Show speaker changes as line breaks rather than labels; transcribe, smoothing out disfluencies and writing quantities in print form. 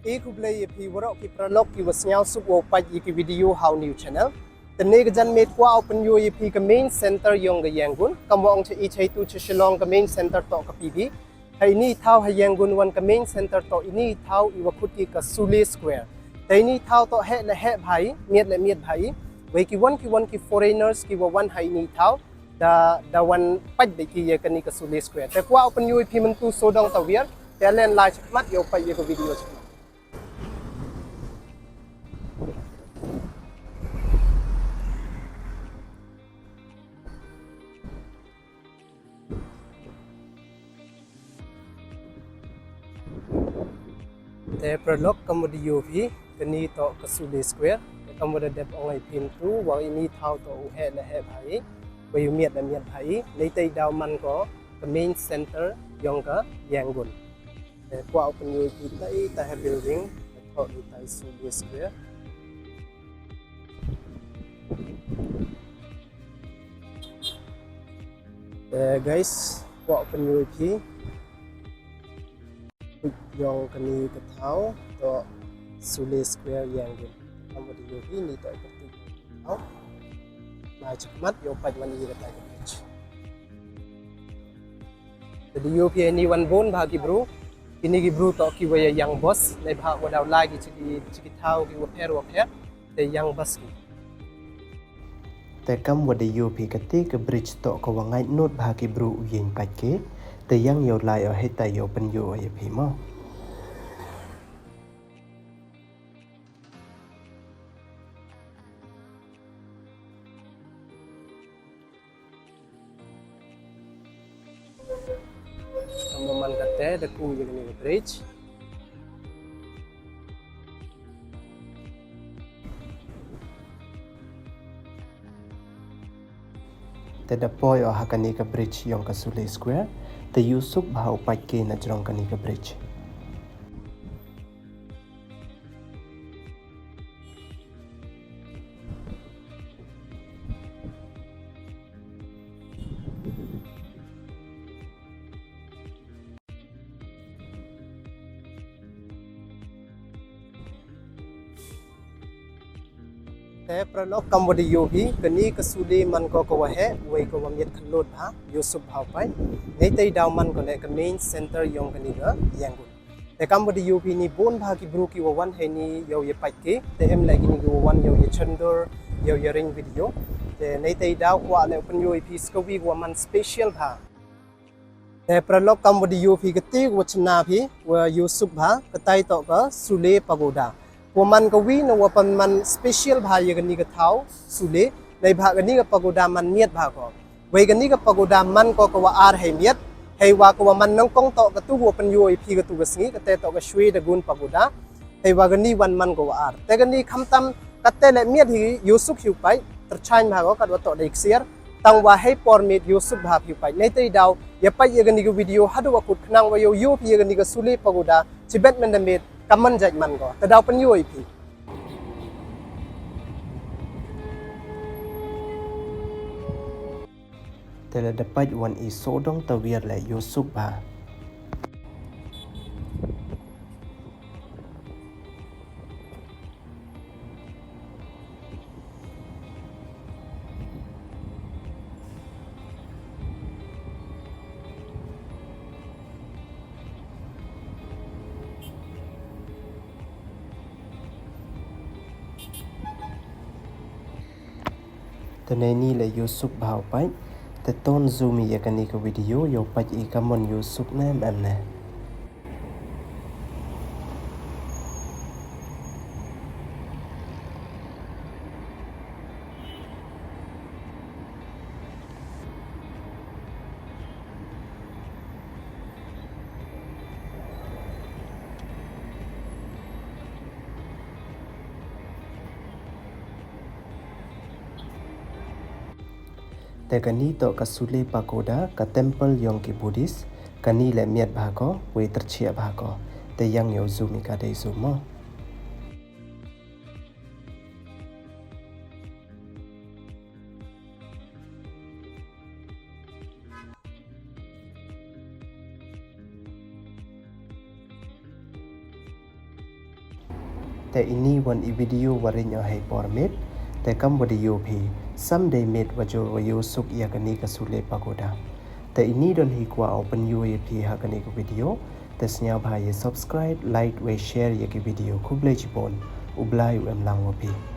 एक हुबले ये भी वरो की प्रलोक की वस्याव सुप वो पाई ये की वीडियो हाउ न्यू चैनल तने गजन में क्वा ओपन यो ये भी का मेन सेंटर योंग ग यांगुन कमवांग चे इचे तु चे शिलोंग का मेन सेंटर तो का पीबी हाइनी थाव है यांगुन वन का मेन सेंटर तो इनी थाव इवखुटी का सुले स्क्वायर तैनी थाव तो है ले है भाई मियत भाई वे की वन की फॉरेनर्स की वो वन हाइनी थाव दा वन पद दे की ये कनी का सुले स्क्वायर ते क्वा ओपन यो भी मन तु सोडोंग तवियर टैलेंट लाइच मत यो पाई ये को वीडियो छ ते प्रलोक कमोडियो भी कनी तो कसुले स्क्वायर कमोड डेप ओंgai pintu wa ini thau to he le he bhai wa miat bhai leitai daw man ko the main center yongka yangon te kwa open yo ki tai ta he building to tai sule square guys kwa open yo ki yang kini ketau to sule square yang gitu kamu di yogi ni to seperti tau nah cemat yo paj mani kata gitu jadi yo pi ni one bone bagi bro ini ki bro to ki waya yang boss nei bha wa daw lai ki chiki thau ki wa pher te yang boss ki
แต่กำวัดยูพีกติกับบริดจ์โตก็ว่าไงโนดบากิบรูยิงปัจเกแต่ยังโยลายเอาให้แต่โยเป็นโยอย่าพีมอ
มันกระแตตะกูอย่างนี้บริดจ์
แต่ดับปอยอหักนี่กับบริดจ์ยองกับสุเลสแควร์แต่ยูซุกบ่าวปัจเกนัจรองกันนี่กับบริดจ์
แต่ประลอกกัมวดีโยบีกนี่กสุลีมันก็กว่าเหไว้ก็ว่ามีขลุ่นฮะยูสุบเฮาไปในใจดาวมันก็เลยก็เมนเซ็นเตอร์ยองกันนี่ก็ยังกุแต่กัมวดีโยบีนี่บนภาคีบรูกีว่าวันให้นี่ยาวไปเกแต่เอ็มเลยกินี่ก็วันยาวชันเดอร์ยาวริงวิดีโอแต่ในใจดาวกว่าเลยเป็นโยพีสกวีว่ามันสเปเชียลฮะแต่ประลอกกัมวดีโยบีก็ตีว่าชนะพีว่ายูสุบฮะก็ไต่ต่อก็สุเลปาโกดาว่ามันก็วินว่าเป็นมันสเปเชียลพายกันนี่ก็เท้าสุเลในภาคกันนี่ก็ปาโกดามันเมียดภาคเวกันนี่ก็ปาโกดามันก็ว่าอาร์ให้เมียดให้ว่าก็ว่ามันน้องกงต่อกับตู้ว่าเป็นโยอีพีกับตู้กับสิ่งก็แต่ต่อกับช่วยตะกุนปาโกดาให้ว่ากันนี่วันมันก็ว่าอาร์แต่กันนี่คำตำก็แต่ละเมียดที่ยูสุขอยู่ไปตรชัยภาคก็ว่าต่อได้เสียตั้งว่าให้ปอร์มิดยูสุขภาพอยู่ไปในตัวดาวอย่าไปกันนี่ก็วิดีโอฮัดว่าขุดขนังว่ายูพีกันนี่ก็สุเลปาโกดาชิเบ็ดมันดำเนินกำมันใจมันก็แต่ดาวเป็นโยอีพี
แต่ละดับไปวันอีโซดงตะเวียร์และยูซุบบาแต่ในนี้เลยยูซุบบาวไปแต่ต้นซูมียกันนี่กับวิดีโอโยไปอีกกับมันยูซุบแนมแอมแน่แต่กันนี้ต่อกับสุเลปาโกดากับเทมเพิลยองกิบูดิสกันนี่แหละเมียดบาก็เวตรเชียบาก็แต่ยังโยซูมิกาเดซูมอ
แ
te ini wan I video warin hai pormit te Cambodia phi someday made wayo suk ya kani kasule pagoda te ini don hi kwa open yu phi ha kani ko video te snya bha ye subscribe like we share ye ki video khuble jipon ublai em lang wo phi